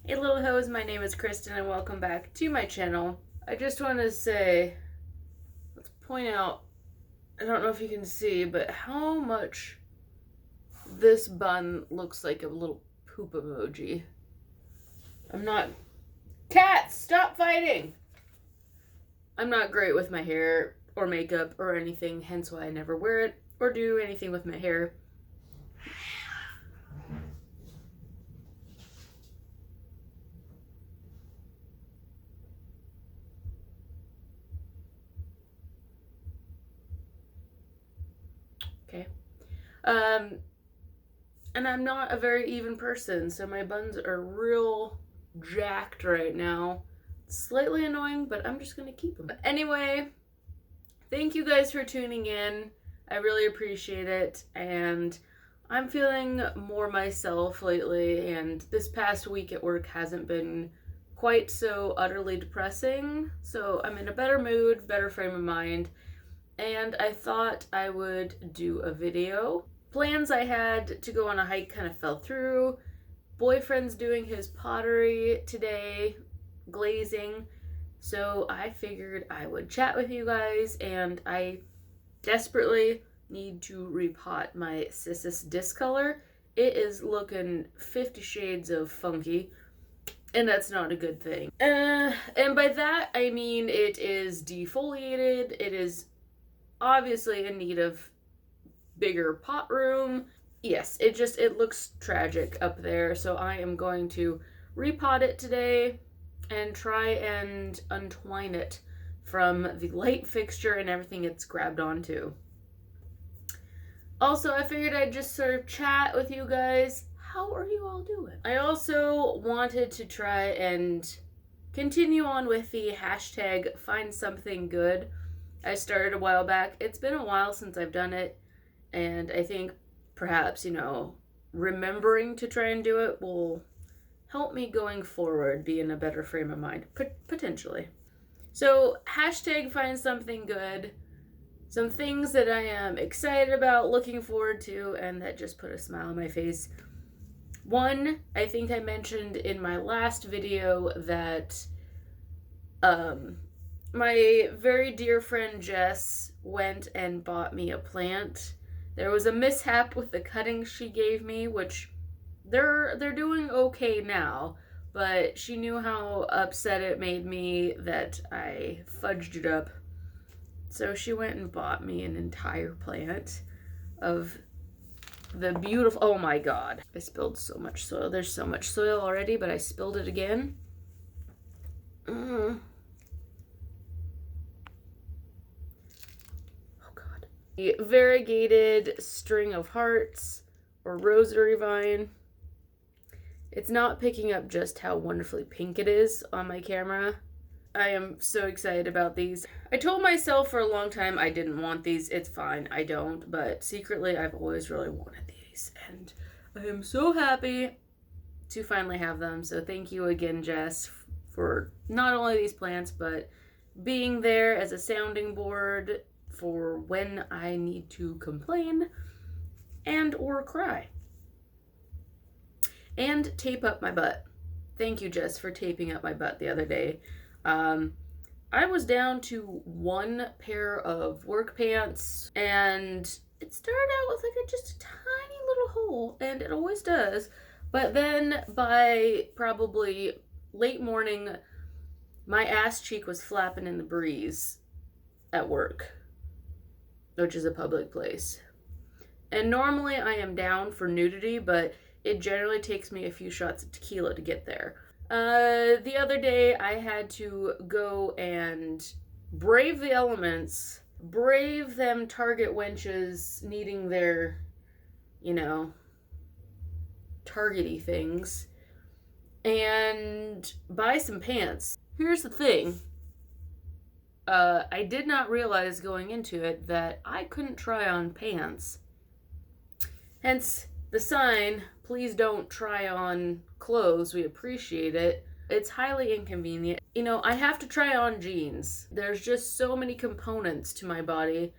Hey little hoes, my name is Kristen and welcome back to my channel. I just want to say, let's point out, I don't know if you can see, but how much this bun looks like a little poop emoji. Cats, stop fighting! I'm not great with my hair or makeup or anything, hence why I never wear it or do anything with my hair. Okay. And I'm not a very even person, so my buns are real jacked right now. Slightly annoying, but I'm just gonna keep them. But anyway, thank you guys for tuning in. I really appreciate it, and I'm feeling more myself lately, and this past week at work hasn't been quite so utterly depressing, so I'm in a better mood, better frame of mind, and I thought I would do a video. Plans I had to go on a hike kind of fell through. Boyfriend's doing his pottery today, glazing, so I figured I would chat with you guys, and I desperately need to repot my Cissus discolor. It is looking 50 shades of funky, and that's not a good thing. And by that, I mean it is defoliated, it is obviously in need of bigger pot room. Yes, it looks tragic up there, so I am going to repot it today and try and untwine it from the light fixture and everything it's grabbed onto. Also, I figured I'd just sort of chat with you guys. How are you all doing? I also wanted to try and continue on with the hashtag findsomethinggood I started a while back. It's been a while since I've done it, and I think perhaps, remembering to try and do it will help me going forward be in a better frame of mind, potentially. So, hashtag find something good, some things that I am excited about, looking forward to, and that just put a smile on my face. One, I think I mentioned in my last video that my very dear friend Jess went and bought me a plant. There was a mishap with the cuttings she gave me, which they're doing okay now, but she knew how upset it made me that I fudged it up. So she went and bought me an entire plant of the beautiful, oh my god. I spilled so much soil. There's so much soil already, but I spilled it again. Oh god. The variegated string of hearts or rosary vine. It's not picking up just how wonderfully pink it is on my camera. I am so excited about these. I told myself for a long time I didn't want these. It's fine, I don't, but secretly I've always really wanted these, and I am so happy to finally have them. So thank you again, Jess, for not only these plants, but being there as a sounding board for when I need to complain and or cry. And tape up my butt. Thank you, Jess, for taping up my butt the other day. I was down to one pair of work pants, and it started out with just a tiny little hole, and it always does. But then by probably late morning, my ass cheek was flapping in the breeze at work, which is a public place. And normally I am down for nudity, but it generally takes me a few shots of tequila to get there. The other day I had to go and brave the elements, brave them target wenches needing their, targety things, and buy some pants. Here's the thing. I did not realize going into it that I couldn't try on pants. Hence the sign, please don't try on clothes, we appreciate it. It's highly inconvenient. I have to try on jeans. There's just so many components to my body,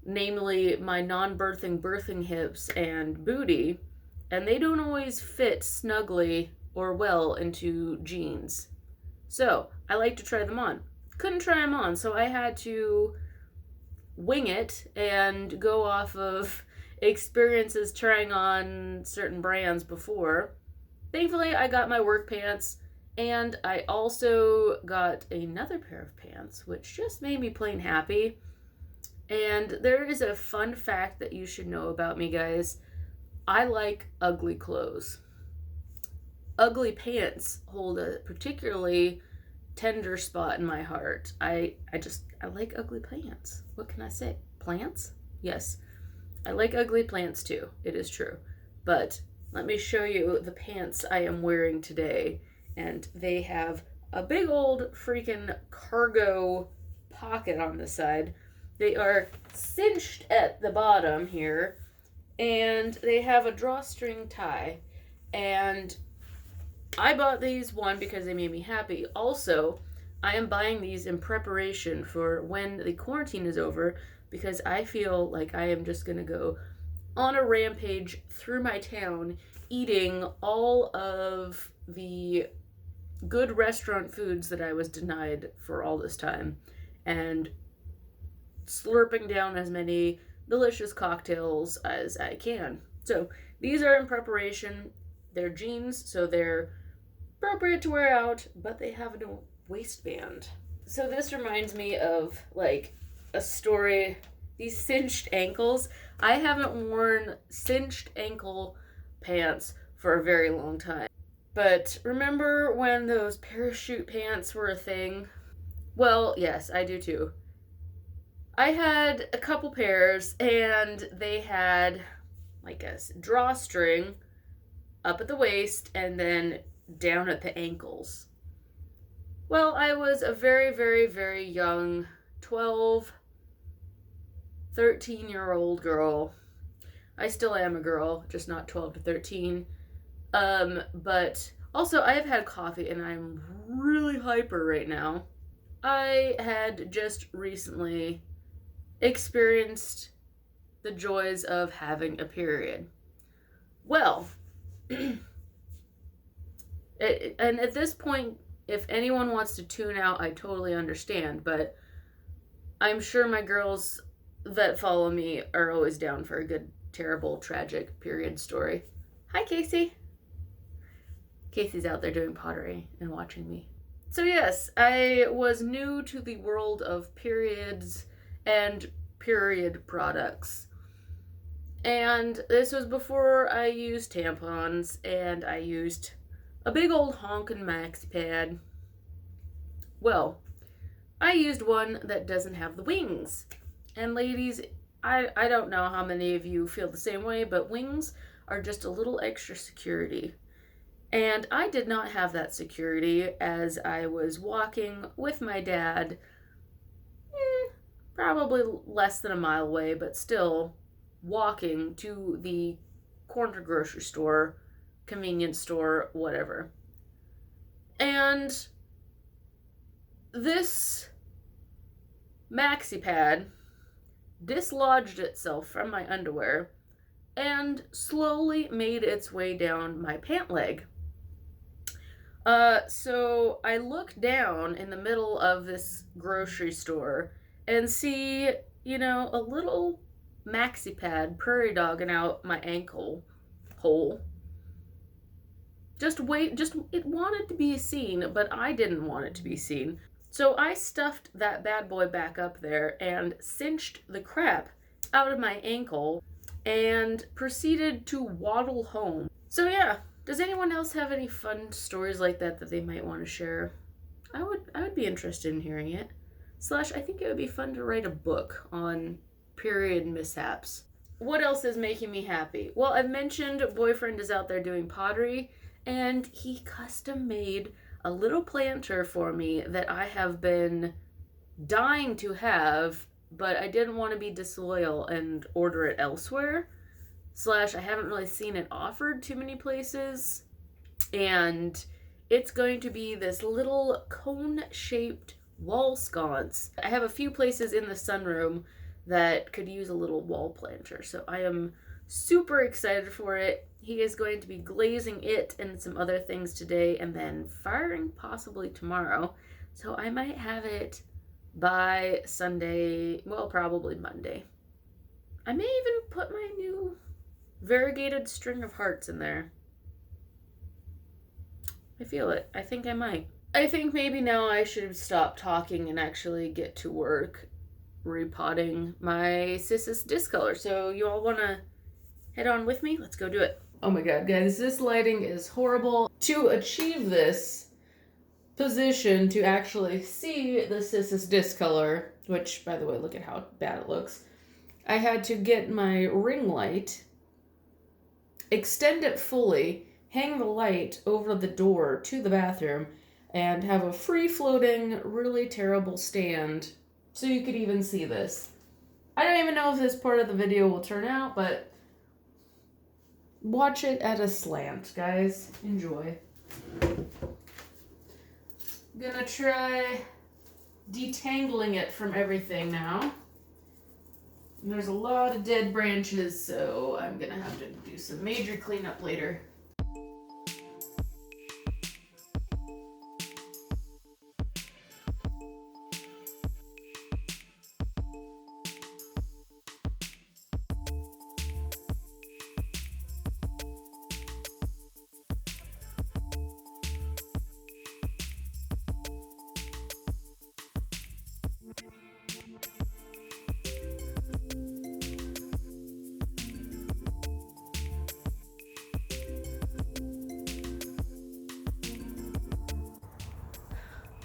namely my non-birthing hips and booty, and they don't always fit snugly or well into jeans. So I like to try them on. Couldn't try them on, so I had to wing it and go off of experiences trying on certain brands before. Thankfully, I got my work pants, and I also got another pair of pants, which just made me plain happy. And there is a fun fact that you should know about me, guys. I like ugly clothes. Ugly pants hold a particularly tender spot in my heart. I like ugly plants. What can I say? Plants? Yes. I like ugly plants too. It is true. But let me show you the pants I am wearing today. And they have a big old freaking cargo pocket on the side. They are cinched at the bottom here. And they have a drawstring tie. And I bought these, one, because they made me happy. Also, I am buying these in preparation for when the quarantine is over, because I feel like I am just going to go on a rampage through my town, eating all of the good restaurant foods that I was denied for all this time, and slurping down as many delicious cocktails as I can. So these are in preparation. They're jeans, so they're appropriate to wear out, but they have no waistband. So this reminds me of like a story. These cinched ankles. I haven't worn cinched ankle pants for a very long time. But remember when those parachute pants were a thing? Well, yes, I do too. I had a couple pairs, and they had like a drawstring up at the waist and then down at the ankles. Well, I was a very, very, very young 12, 13-year-old girl. I still am a girl, just not 12 to 13. But also I have had coffee and I'm really hyper right now. I had just recently experienced the joys of having a period. Well, and at this point, if anyone wants to tune out, I totally understand, but I'm sure my girls that follow me are always down for a good, terrible, tragic period story. Hi, Casey. Casey's out there doing pottery and watching me. So yes, I was new to the world of periods and period products. And this was before I used tampons, and I used a big old honkin' maxi pad. Well, I used one that doesn't have the wings. And ladies, I don't know how many of you feel the same way, but wings are just a little extra security. And I did not have that security as I was walking with my dad, probably less than a mile away, but still walking to the corner grocery store, convenience store, whatever. And this maxi pad dislodged itself from my underwear and slowly made its way down my pant leg. So I look down in the middle of this grocery store and see, a little maxi pad prairie dogging out my ankle hole. It wanted to be seen, but I didn't want it to be seen. So I stuffed that bad boy back up there and cinched the crap out of my ankle and proceeded to waddle home. So yeah, does anyone else have any fun stories like that they might want to share? I would be interested in hearing it. / I think it would be fun to write a book on period mishaps. What else is making me happy? Well, I've mentioned boyfriend is out there doing pottery, and he custom made a little planter for me that I have been dying to have, but I didn't want to be disloyal and order it elsewhere. / I haven't really seen it offered too many places. And it's going to be this little cone-shaped wall sconce. I have a few places in the sunroom that could use a little wall planter, so I am super excited for it. He is going to be glazing it and some other things today and then firing possibly tomorrow. So I might have it by Sunday, well, probably Monday. I may even put my new variegated string of hearts in there. I feel it. I think I might. I think maybe now I should stop talking and actually get to work repotting my Cissus discolor. So you all want to head on with me? Let's go do it. Oh my god, guys, this lighting is horrible. To achieve this position to actually see the Cissus discolor, which, by the way, look at how bad it looks, I had to get my ring light, extend it fully, hang the light over the door to the bathroom, and have a free-floating, really terrible stand so you could even see this. I don't even know if this part of the video will turn out, but watch it at a slant, guys. Enjoy. Gonna try detangling it from everything now. And there's a lot of dead branches, so I'm gonna have to do some major cleanup later.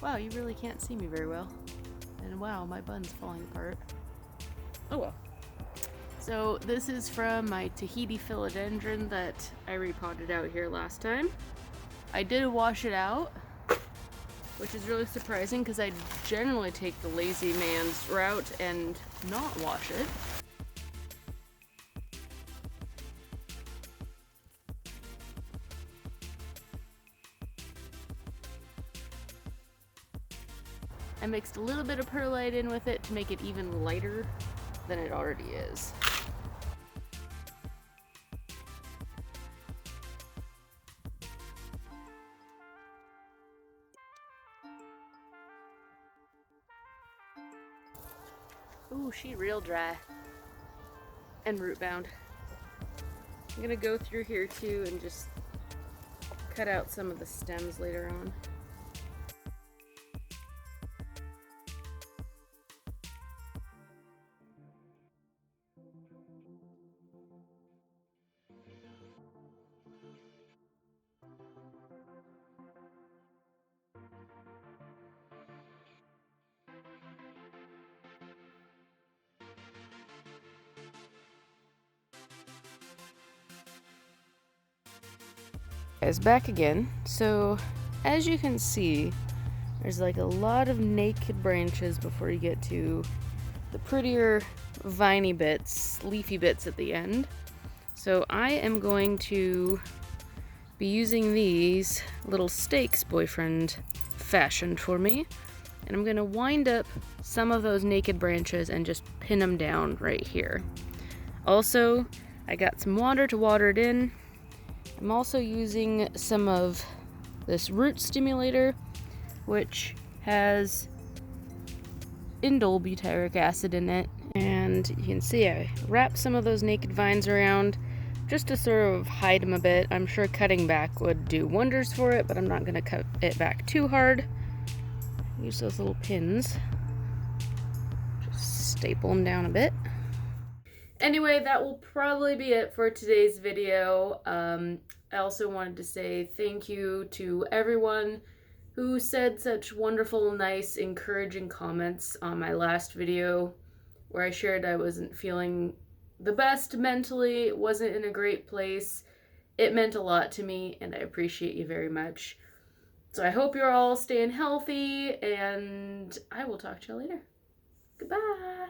Wow, you really can't see me very well. And wow, my bun's falling apart. Oh well. So this is from my Tahiti philodendron that I repotted out here last time. I did wash it out, which is really surprising because I generally take the lazy man's route and not wash it. I mixed a little bit of perlite in with it to make it even lighter than it already is. Ooh, she real dry and root bound. I'm gonna go through here too and just cut out some of the stems later on. Guys, back again. So as you can see, there's like a lot of naked branches before you get to the prettier viney bits, leafy bits at the end. So I am going to be using these little stakes boyfriend fashioned for me, and I'm going to wind up some of those naked branches and just pin them down right here. Also, I got some water to water it in. I'm also using some of this root stimulator, which has indole butyric acid in it, and you can see I wrap some of those naked vines around just to sort of hide them a bit. I'm sure cutting back would do wonders for it, but I'm not going to cut it back too hard. Use those little pins, just staple them down a bit. Anyway, that will probably be it for today's video. I also wanted to say thank you to everyone who said such wonderful, nice, encouraging comments on my last video where I shared I wasn't feeling the best mentally, wasn't in a great place. It meant a lot to me, and I appreciate you very much. So I hope you're all staying healthy, and I will talk to you later. Goodbye!